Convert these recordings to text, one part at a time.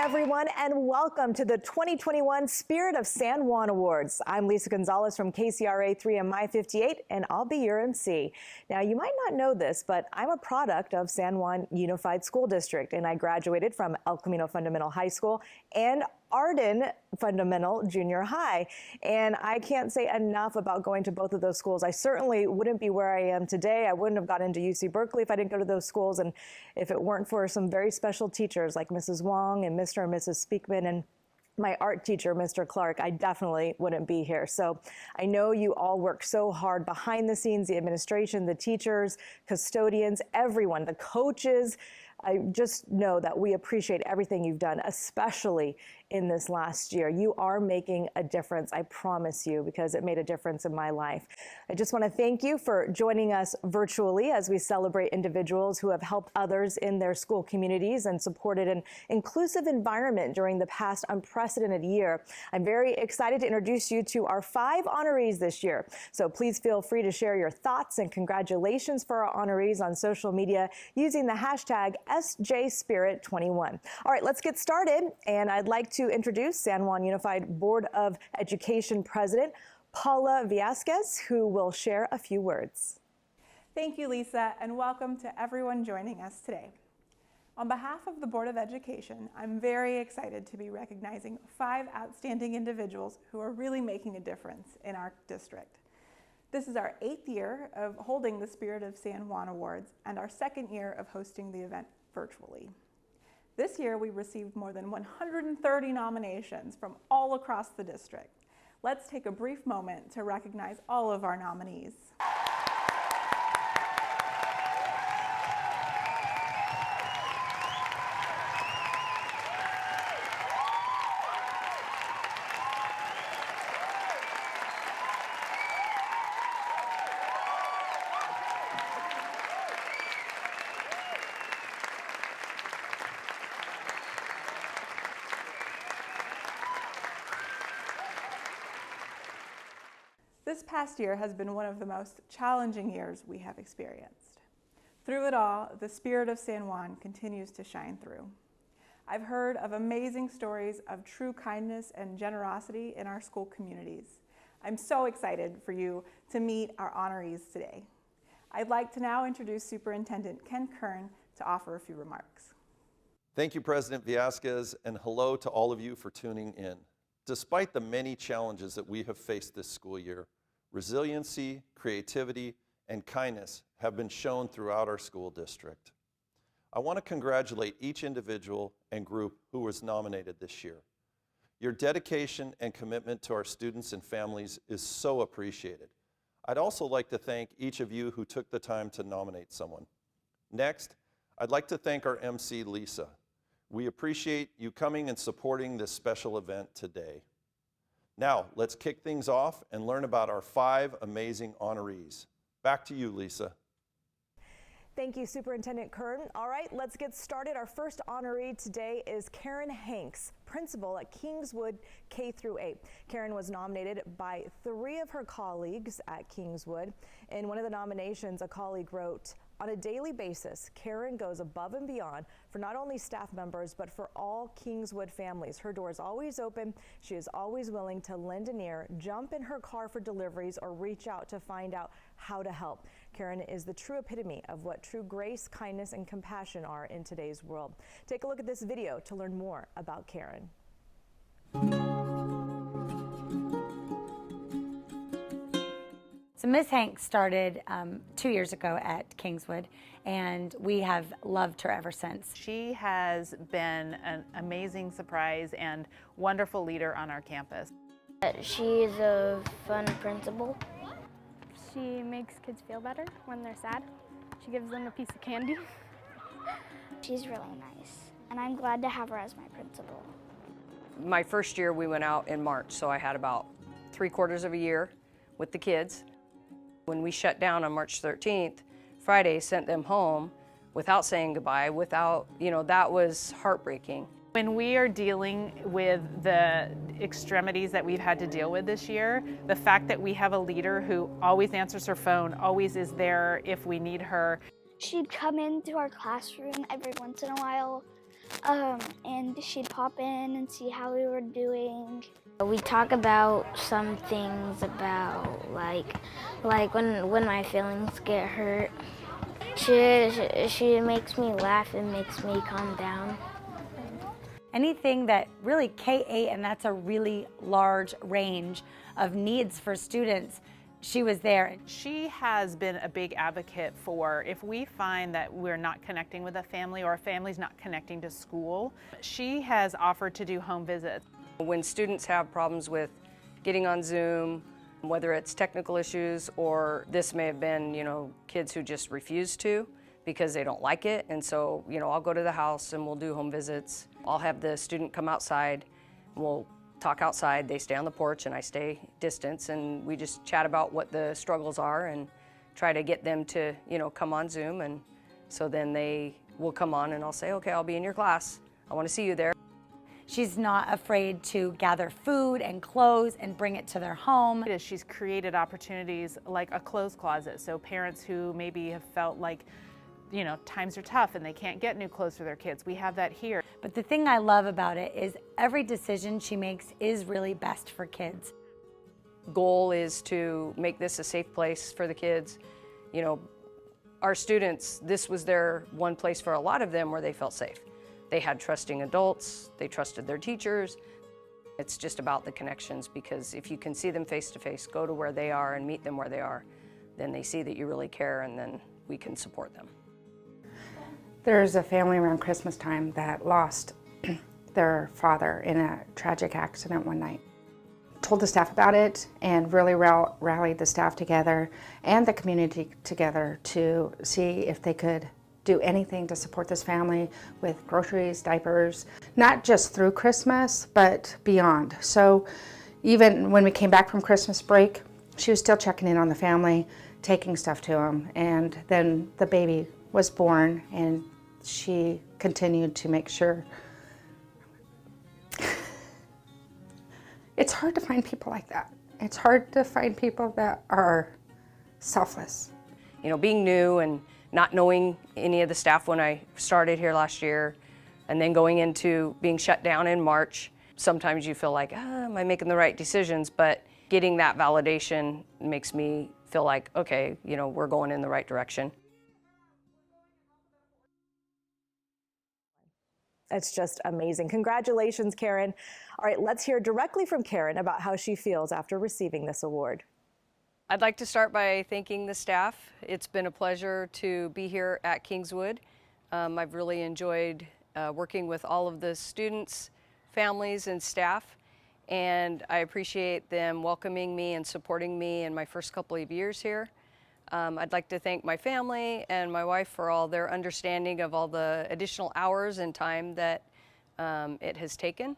everyone, and welcome to the 2021 Spirit of San Juan Awards. I'm Lisa Gonzalez from KCRA 3 and My 58, and I'll be your MC. Now, you might not know this, but I'm a product of San Juan Unified School District, and I graduated from El Camino Fundamental High School and Arden Fundamental Junior High. And I can't say enough about going to both of those schools. I certainly wouldn't be where I am today. I wouldn't have got into UC Berkeley if I didn't go to those schools, and if it weren't for some very special teachers like Mrs. Wong and Mr. and Mrs. Speakman and my art teacher, Mr. Clark, I definitely wouldn't be here. So I know you all work so hard behind the scenes, the administration, the teachers, custodians, everyone, the coaches. I just know that we appreciate everything you've done, especially in this last year. You are making a difference, I promise you, because it made a difference in my life. I just want to thank you for joining us virtually as we celebrate individuals who have helped others in their school communities and supported an inclusive environment during the past unprecedented year. I'm very excited to introduce you to our 5 honorees this year. So please feel free to share your thoughts and congratulations for our honorees on social media using the hashtag SJSpirit21. All right, let's get started. And I'd like to introduce San Juan Unified Board of Education President Paula Villazquez, who will share a few words. Thank you, Lisa, and welcome to everyone joining us today. On behalf of the Board of Education, I'm very excited to be recognizing 5 outstanding individuals who are really making a difference in our district. This is our 8th year of holding the Spirit of San Juan Awards and our 2nd year of hosting the event virtually. This year, we received more than 130 nominations from all across the district. Let's take a brief moment to recognize all of our nominees. This past year has been one of the most challenging years we have experienced. Through it all, the spirit of San Juan continues to shine through. I've heard of amazing stories of true kindness and generosity in our school communities. I'm so excited for you to meet our honorees today. I'd like to now introduce Superintendent Ken Kern to offer a few remarks. Thank you, President Villazquez, and hello to all of you for tuning in. Despite the many challenges that we have faced this school year, resiliency, creativity, and kindness have been shown throughout our school district. I want to congratulate each individual and group who was nominated this year. Your dedication and commitment to our students and families is so appreciated. I'd also like to thank each of you who took the time to nominate someone. Next, I'd like to thank our MC, Lisa. We appreciate you coming and supporting this special event today. Now, let's kick things off and learn about our 5 amazing honorees. Back to you, Lisa. Thank you, Superintendent Kern. All right, let's get started. Our first honoree today is Karen Hanks, principal at Kingswood K-8. Karen was nominated by 3 of her colleagues at Kingswood. In one of the nominations, a colleague wrote, "On a daily basis, Karen goes above and beyond for not only staff members, but for all Kingswood families. Her door is always open. She is always willing to lend an ear, jump in her car for deliveries, or reach out to find out how to help." Karen is the true epitome of what true grace, kindness, and compassion are in today's world. Take a look at this video to learn more about Karen. So Ms. Hanks started 2 years ago at Kingswood, and we have loved her ever since. She has been an amazing surprise and wonderful leader on our campus. She's a fun principal. She makes kids feel better when they're sad. She gives them a piece of candy. She's really nice, and I'm glad to have her as my principal. My first year we went out in March, so I had about 3/4 of a year with the kids. When we shut down on March 13th, Friday sent them home without saying goodbye, that was heartbreaking. When we are dealing with the extremities that we've had to deal with this year, the fact that we have a leader who always answers her phone, always is there if we need her. She'd come into our classroom every once in a while And she'd pop in and see how we were doing. We talk about some things about like when my feelings get hurt. She makes me laugh and makes me calm down. Anything that really K-8, and that's a really large range of needs for students, she was there. She has been a big advocate for if we find that we're not connecting with a family or a family's not connecting to school, she has offered to do home visits. When students have problems with getting on Zoom, whether it's technical issues or this may have been, kids who just refuse to because they don't like it. And so, I'll go to the house and we'll do home visits. I'll have the student come outside, we'll talk outside, they stay on the porch and I stay distance, and we just chat about what the struggles are and try to get them to, come on Zoom. And so then they will come on and I'll say, okay, I'll be in your class. I want to see you there. She's not afraid to gather food and clothes and bring it to their home. She's created opportunities like a clothes closet, so parents who maybe have felt like, times are tough and they can't get new clothes for their kids, we have that here. But the thing I love about it is every decision she makes is really best for kids. Goal is to make this a safe place for the kids. Our students, this was their one place for a lot of them where they felt safe. They had trusting adults, they trusted their teachers. It's just about the connections, because if you can see them face to face, go to where they are and meet them where they are, then they see that you really care, and then we can support them. There's a family around Christmas time that lost their father in a tragic accident one night. Told the staff about it and really rallied the staff together and the community together to see if they could do anything to support this family with groceries, diapers, not just through Christmas, but beyond. So even when we came back from Christmas break, she was still checking in on the family, taking stuff to them. And then the baby was born and she continued to make sure. It's hard to find people like that. It's hard to find people that are selfless. Being new and not knowing any of the staff when I started here last year, and then going into being shut down in March, sometimes you feel like, am I making the right decisions? But getting that validation makes me feel like, okay, we're going in the right direction. It's just amazing. Congratulations, Karen. All right, let's hear directly from Karen about how she feels after receiving this award. I'd like to start by thanking the staff. It's been a pleasure to be here at Kingswood. I've really enjoyed working with all of the students, families, and staff, and I appreciate them welcoming me and supporting me in my first couple of years here. I'd like to thank my family and my wife for all their understanding of all the additional hours and time that it has taken.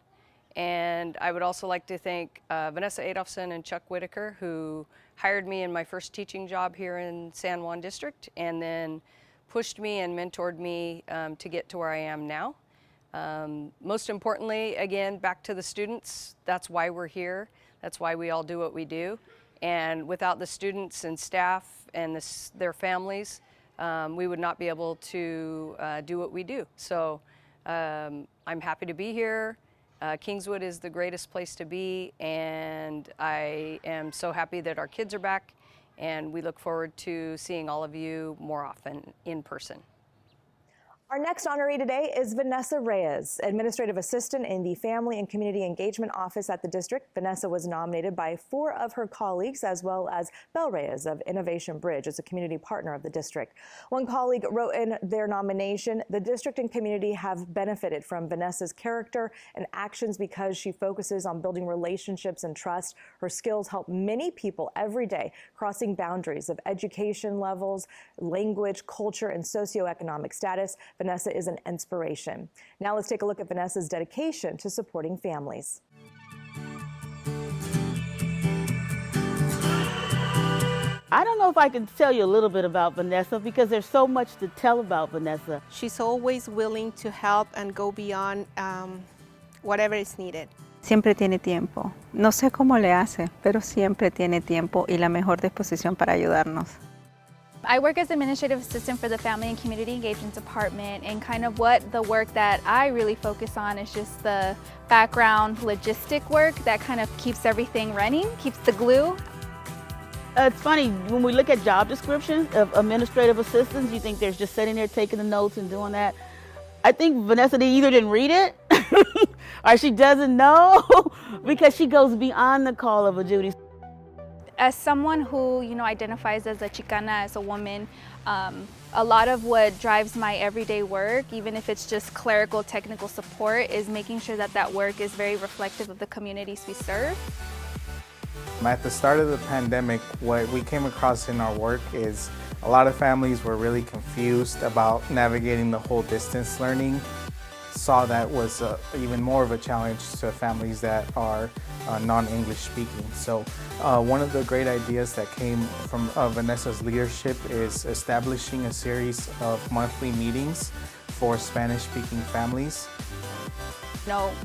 And I would also like to thank Vanessa Adolfson and Chuck Whitaker, who hired me in my first teaching job here in San Juan District, and then pushed me and mentored me to get to where I am now. Most importantly, again, back to the students. That's why we're here. That's why we all do what we do. And without the students and staff and their families, we would not be able to do what we do. So I'm happy to be here. Kingswood is the greatest place to be, and I am so happy that our kids are back, and we look forward to seeing all of you more often in person. Our next honoree today is Vanessa Reyes, Administrative Assistant in the Family and Community Engagement Office at the district. Vanessa was nominated by 4 of her colleagues, as well as Belle Reyes of Innovation Bridge as a community partner of the district. One colleague wrote in their nomination, "The district and community have benefited from Vanessa's character and actions because she focuses on building relationships and trust. Her skills help many people every day, crossing boundaries of education levels, language, culture, and socioeconomic status. Vanessa is an inspiration." Now let's take a look at Vanessa's dedication to supporting families. I don't know if I can tell you a little bit about Vanessa because there's so much to tell about Vanessa. She's always willing to help and go beyond whatever is needed. Siempre tiene tiempo. No sé cómo le hace, pero siempre tiene tiempo y la mejor disposición para ayudarnos. I work as administrative assistant for the Family and Community Engagement Department, and kind of what the work that I really focus on is just the background logistic work that kind of keeps everything running, keeps the glue. It's funny, when we look at job descriptions of administrative assistants, you think they're just sitting there taking the notes and doing that. I think Vanessa either didn't read it or she doesn't know because she goes beyond the call of a duty. As someone who, identifies as a Chicana, as a woman, a lot of what drives my everyday work, even if it's just clerical, technical support, is making sure that that work is very reflective of the communities we serve. At the start of the pandemic, what we came across in our work is a lot of families were really confused about navigating the whole distance learning. Saw that was even more of a challenge to families that are non-English speaking. So one of the great ideas that came from Vanessa's leadership is establishing a series of monthly meetings for Spanish-speaking families.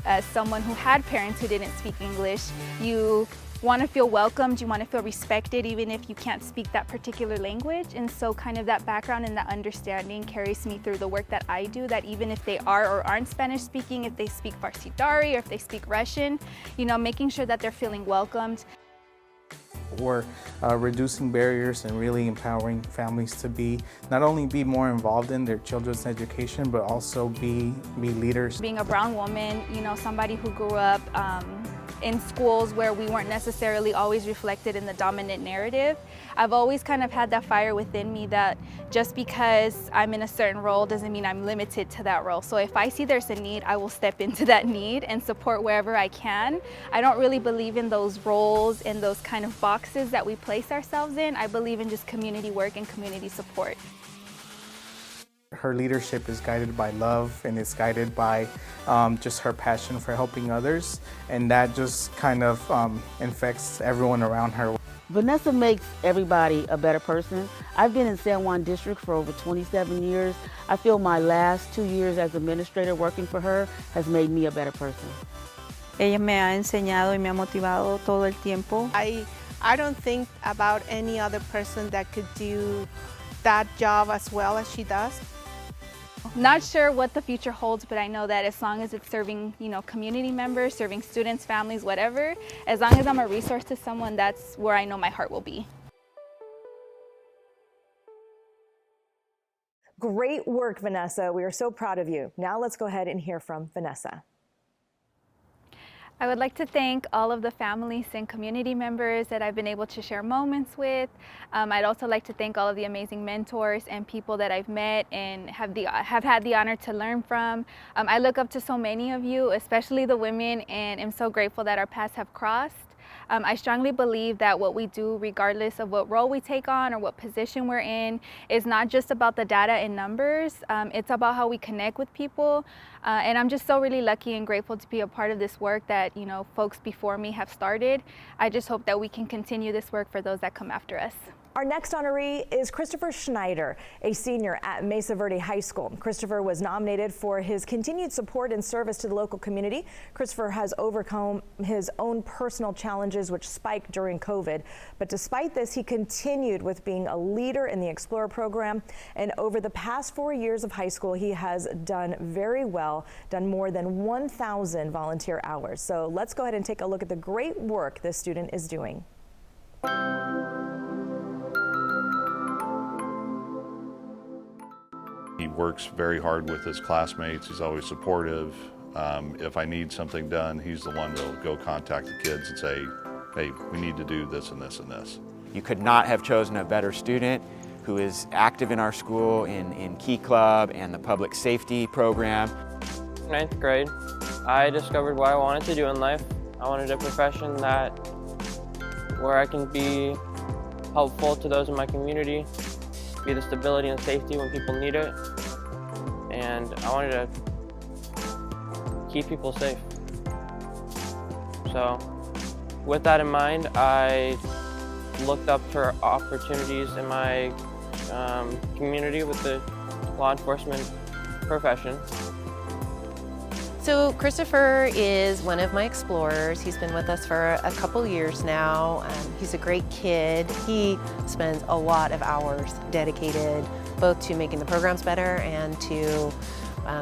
As someone who had parents who didn't speak English, you want to feel welcomed, you want to feel respected even if you can't speak that particular language. And so kind of that background and that understanding carries me through the work that I do, that even if they are or aren't Spanish speaking, if they speak Farsi Dari or if they speak Russian, making sure that they're feeling welcomed. We're reducing barriers and really empowering families to not only be more involved in their children's education, but also be leaders. Being a brown woman, somebody who grew up in schools where we weren't necessarily always reflected in the dominant narrative, I've always kind of had that fire within me that just because I'm in a certain role doesn't mean I'm limited to that role. So if I see there's a need, I will step into that need and support wherever I can. I don't really believe in those roles and those kind of boxes that we place ourselves in. I believe in just community work and community support. Her leadership is guided by love and it's guided by just her passion for helping others, and that just kind of infects everyone around her. Vanessa makes everybody a better person. I've been in San Juan District for over 27 years. I feel my last 2 years as administrator working for her has made me a better person. Ella me ha enseñado y me ha motivado todo el tiempo. I don't think about any other person that could do that job as well as she does. Not sure what the future holds, but I know that as long as it's serving, community members, serving students, families, whatever, as long as I'm a resource to someone, that's where I know my heart will be. Great work, Vanessa. We are so proud of you. Now let's go ahead and hear from Vanessa. I would like to thank all of the families and community members that I've been able to share moments with. I'd also like to thank all of the amazing mentors and people that I've met and have had the honor to learn from. I look up to so many of you, especially the women, and am so grateful that our paths have crossed. I strongly believe that what we do, regardless of what role we take on or what position we're in, is not just about the data and numbers. It's about how we connect with people. And I'm just so really lucky and grateful to be a part of this work that, folks before me have started. I just hope that we can continue this work for those that come after us. Our next honoree is Christopher Schneider, a senior at Mesa Verde High School. Christopher was nominated for his continued support and service to the local community. Christopher has overcome his own personal challenges which spiked during COVID. But despite this, he continued with being a leader in the Explorer program. And over the past 4 years of high school, he has done very well, done more than 1,000 volunteer hours. So let's go ahead and take a look at the great work this student is doing. He works very hard with his classmates. He's always supportive. If I need something done, he's the one that'll go contact the kids and say, hey, we need to do this and this and this. You could not have chosen a better student who is active in our school in Key Club and the public safety program. 9th grade, I discovered what I wanted to do in life. I wanted a profession where I can be helpful to those in my community, be the stability and safety when people need it, and I wanted to keep people safe. So with that in mind, I looked up for opportunities in my community with the law enforcement profession. So Christopher is one of my explorers. He's been with us for a couple years now. He's a great kid. He spends a lot of hours dedicated both to making the programs better and to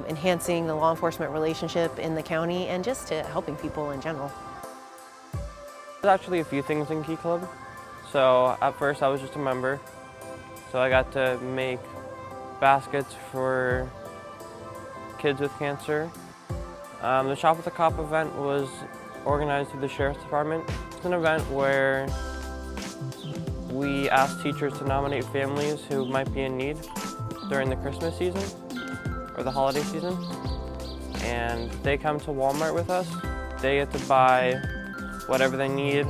enhancing the law enforcement relationship in the county and just to helping people in general. There's actually a few things in Key Club. So at first I was just a member. So I got to make baskets for kids with cancer. The Shop with a Cop event was organized through the Sheriff's Department. It's an event where we ask teachers to nominate families who might be in need during the Christmas season or the holiday season. And they come to Walmart with us. They get to buy whatever they need.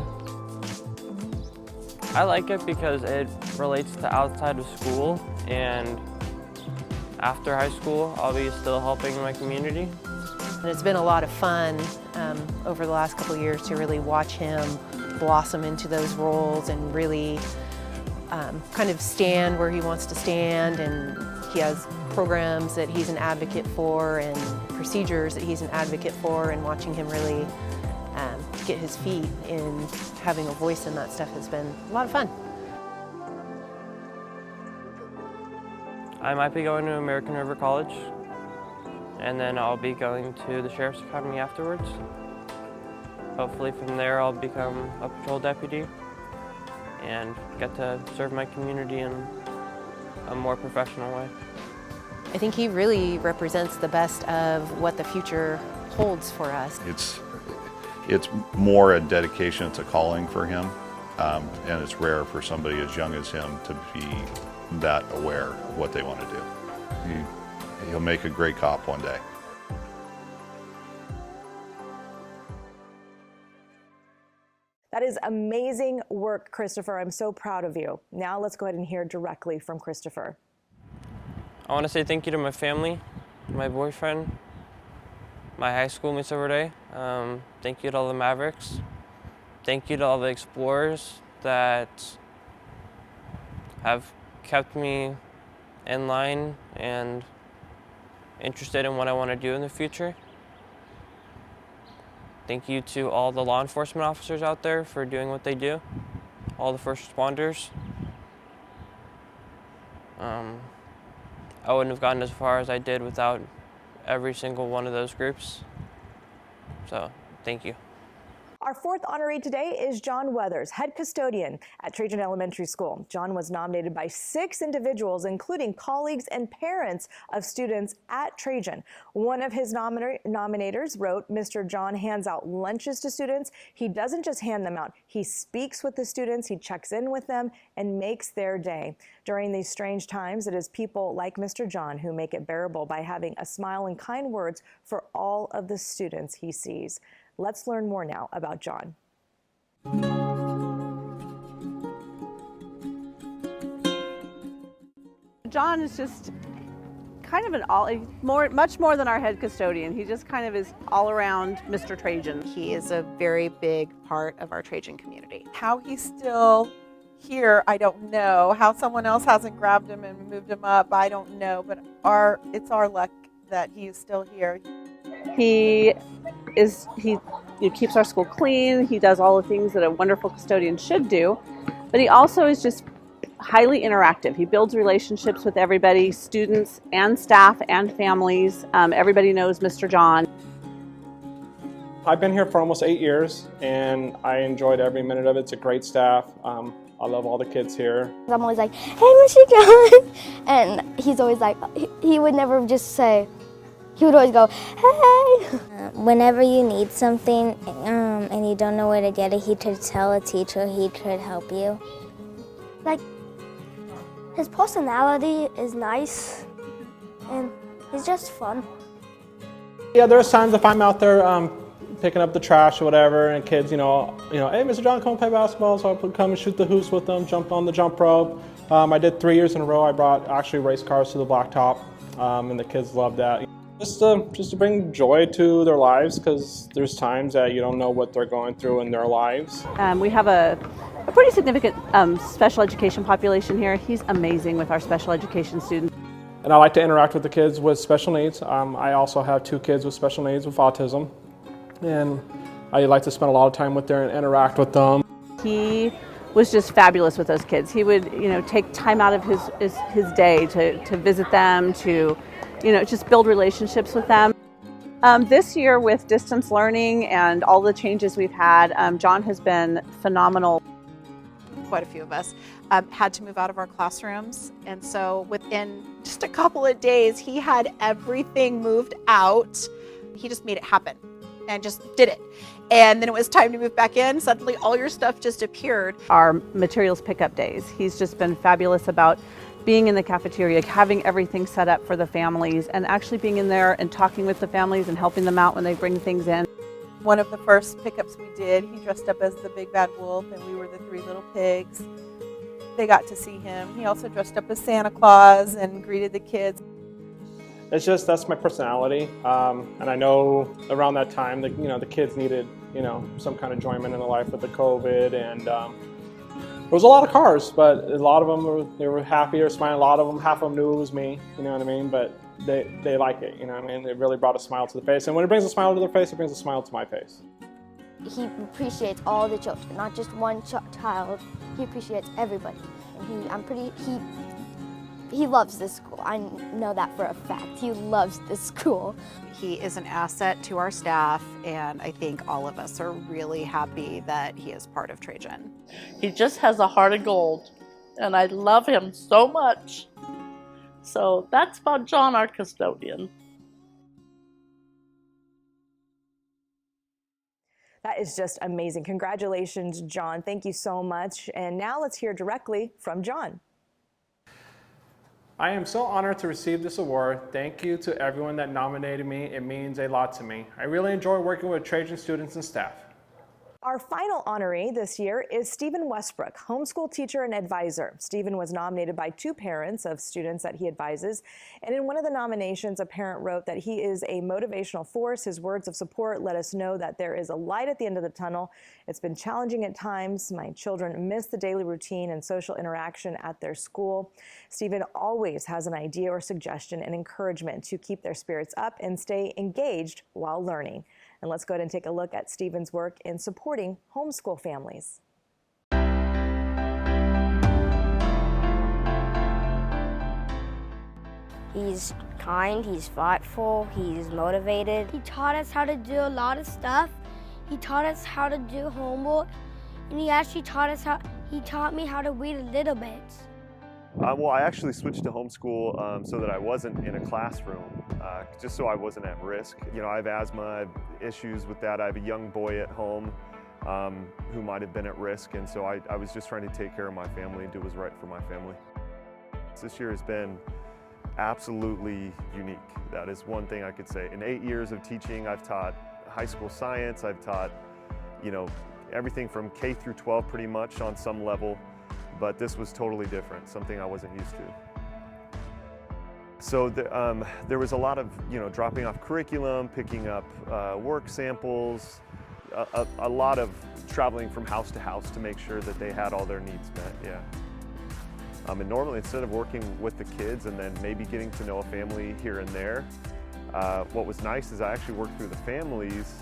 I like it because it relates to outside of school, and after high school, I'll be still helping my community. And it's been a lot of fun over the last couple of years to really watch him blossom into those roles and really kind of stand where he wants to stand. And he has programs that he's an advocate for and procedures that he's an advocate for, and watching him really get his feet in having a voice in that stuff has been a lot of fun. I might be going to American River College, and then I'll be going to the Sheriff's Academy afterwards. Hopefully from there I'll become a patrol deputy and get to serve my community in a more professional way. I think he really represents the best of what the future holds for us. It's more a dedication, it's a calling for him, and it's rare for somebody as young as him to be that aware of what they want to do. He'll make a great cop one day. That is amazing work, Christopher. I'm so proud of you. Now let's go ahead and hear directly from Christopher. I want to say thank you to my family, my boyfriend, my high school mates every day. Thank you to all the Mavericks. Thank you to all the explorers that have kept me in line and interested in what I want to do in the future. Thank you to all the law enforcement officers out there for doing what they do, all the first responders. I wouldn't have gotten as far as I did without every single one of those groups. So, thank you. Our fourth honoree today is John Weathers, head custodian at Trajan Elementary School. John was nominated by 6 individuals, including colleagues and parents of students at Trajan. One of his nominators wrote, "Mr. John hands out lunches to students. He doesn't just hand them out. He speaks with the students, he checks in with them, and makes their day." During these strange times, it is people like Mr. John who make it bearable by having a smile and kind words for all of the students he sees. Let's learn more now about John. John is just kind of much more than our head custodian. He just kind of is all around Mr. Trajan. He is a very big part of our Trajan community. How he's still here, I don't know. How someone else hasn't grabbed him and moved him up, I don't know. But it's our luck that he is still here. He keeps our school clean. He does all the things that a wonderful custodian should do, but he also is just highly interactive. He builds relationships with everybody, students and staff and families. Everybody knows Mr. John. I've been here for almost 8 years, and I enjoyed every minute of it. It's a great staff. I love all the kids here. I'm always like, "Hey, Mr. John," and he's always like, he would never just say. He would always go, "Hey!" Whenever you need something and you don't know where to get it, he could tell a teacher, he could help you. Like, his personality is nice, and he's just fun. Yeah, there's times if I'm out there picking up the trash or whatever, and kids, hey, Mr. John, come play basketball, so I would come and shoot the hoops with them, jump on the jump rope. I did 3 years in a row. I brought actually race cars to the blacktop, and the kids loved that. Just to bring joy to their lives, because there's times that you don't know what they're going through in their lives. We have a pretty significant special education population here. He's amazing with our special education students. And I like to interact with the kids with special needs. I also have 2 kids with special needs with autism. And I like to spend a lot of time with them and interact with them. He was just fabulous with those kids. He would, take time out of his day to visit them, to, just build relationships with them. This year with distance learning and all the changes we've had, John has been phenomenal. Quite a few of us had to move out of our classrooms, and so within just a couple of days he had everything moved out. He just made it happen and just did it, and then it was time to move back in. Suddenly all your stuff just appeared. Our materials pickup days, he's just been fabulous about being in the cafeteria, having everything set up for the families, and actually being in there and talking with the families and helping them out when they bring things in. One of the first pickups we did, he dressed up as the big bad wolf and we were the 3 little pigs. They got to see him. He also dressed up as Santa Claus and greeted the kids. It's just, that's my personality. And I know around that time that, the kids needed, some kind of enjoyment in their life with the COVID. And there was a lot of cars, but a lot of them, they were happy or smiling. A lot of them, half of them knew it was me, you know what I mean? But they like it, It really brought a smile to the face. And when it brings a smile to their face, it brings a smile to my face. He appreciates all the children, not just one child. He appreciates everybody. And he loves this school. I know that for a fact. He loves this school. He is an asset to our staff, and I think all of us are really happy that he is part of Trajan. He just has a heart of gold, and I love him so much. So that's about John, our custodian. That is just amazing. Congratulations, John. Thank you so much. And now let's hear directly from John. I am so honored to receive this award. Thank you to everyone that nominated me. It means a lot to me. I really enjoy working with Trajan students and staff. Our final honoree this year is Stephen Westbrook, homeschool teacher and advisor. Stephen was nominated by 2 parents of students that he advises. And in one of the nominations, a parent wrote that he is a motivational force. His words of support let us know that there is a light at the end of the tunnel. It's been challenging at times. My children miss the daily routine and social interaction at their school. Stephen always has an idea or suggestion and encouragement to keep their spirits up and stay engaged while learning. And let's go ahead and take a look at Stephen's work in supporting homeschool families. He's kind, he's thoughtful, he's motivated. He taught us how to do a lot of stuff. He taught us how to do homework, and he actually taught me how to read a little bit. Well, I actually switched to homeschool so that I wasn't in a classroom, just so I wasn't at risk. I have asthma, I have issues with that. I have a young boy at home who might have been at risk, and so I was just trying to take care of my family and do what was right for my family. This year has been absolutely unique. That is one thing I could say. In 8 years of teaching, I've taught high school science, I've taught, everything from K through 12 pretty much on some level. But this was totally different, something I wasn't used to. So there was a lot of, dropping off curriculum, picking up work samples, a lot of traveling from house to house to make sure that they had all their needs met, yeah. And normally, instead of working with the kids and then maybe getting to know a family here and there, what was nice is I actually worked through the families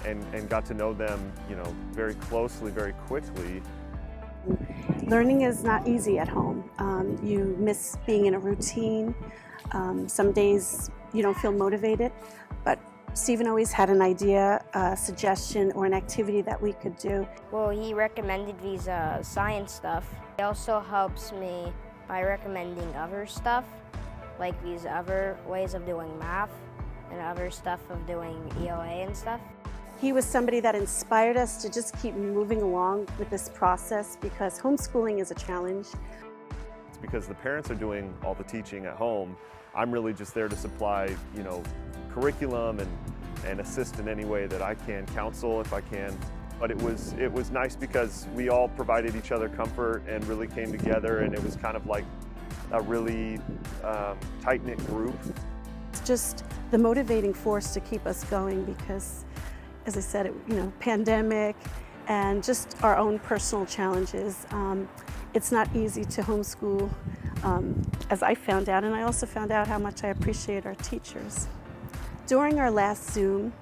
and got to know them, very closely, very quickly. Learning is not easy at home. You miss being in a routine. Some days you don't feel motivated, but Stephen always had an idea, a suggestion, or an activity that we could do. Well, he recommended these science stuff. He also helps me by recommending other stuff, like these other ways of doing math and other stuff of doing ELA and stuff. He was somebody that inspired us to just keep moving along with this process because homeschooling is a challenge. It's because the parents are doing all the teaching at home. I'm really just there to supply, curriculum and assist in any way that I can, counsel if I can. But it was nice because we all provided each other comfort and really came together, and it was kind of like a really tight-knit group. It's just the motivating force to keep us going because, as I said, pandemic and just our own personal challenges. It's not easy to homeschool as I found out, and I also found out how much I appreciate our teachers. During our last Zoom,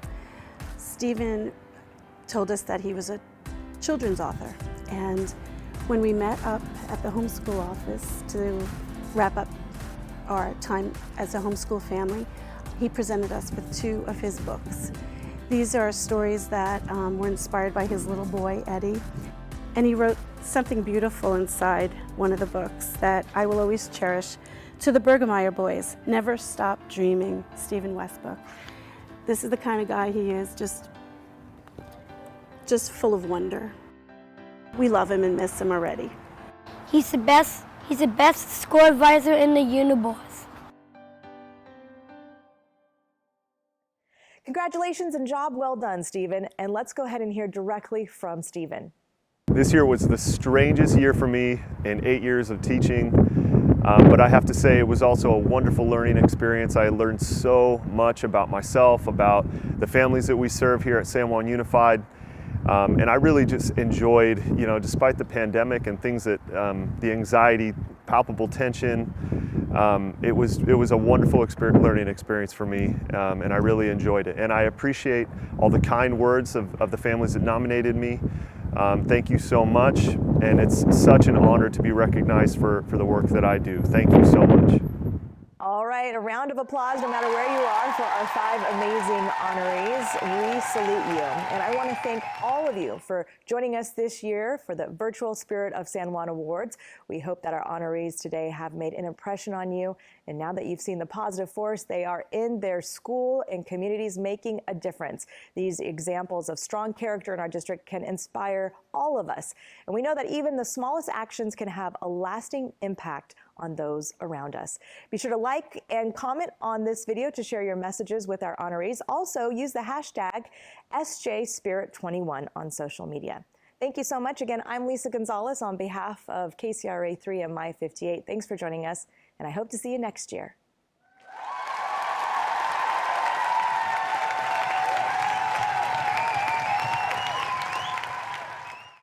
Stephen told us that he was a children's author, and when we met up at the homeschool office to wrap up our time as a homeschool family, he presented us with 2 of his books. These are stories that were inspired by his little boy, Eddie, and he wrote something beautiful inside one of the books that I will always cherish. To the Bergemeyer boys, never stop dreaming, Stephen Westbrook. This is the kind of guy he is, just full of wonder. We love him and miss him already. He's the best score advisor in the Uniboys. Congratulations and job well done, Stephen. And let's go ahead and hear directly from Stephen. This year was the strangest year for me in 8 years of teaching, but I have to say it was also a wonderful learning experience. I learned so much about myself, about the families that we serve here at San Juan Unified, and I really just enjoyed, despite the pandemic and things that, the anxiety, palpable tension, it was a wonderful learning experience for me, and I really enjoyed it. And I appreciate all the kind words of the families that nominated me. Thank you so much, and it's such an honor to be recognized for the work that I do. Thank you so much. All right, a round of applause no matter where you are for our 5 amazing honorees. We salute you. And I want to thank all of you for joining us this year for the virtual Spirit of San Juan Awards. We hope that our honorees today have made an impression on you. And now that you've seen the positive force they are in their school and communities making a difference. These examples of strong character in our district can inspire all of us. And we know that even the smallest actions can have a lasting impact on those around us. Be sure to like and comment on this video to share your messages with our honorees. Also, use the hashtag SJSpirit21 on social media. Thank you so much. Again, I'm Lisa Gonzalez on behalf of KCRA 3 and My 58. Thanks for joining us, and I hope to see you next year.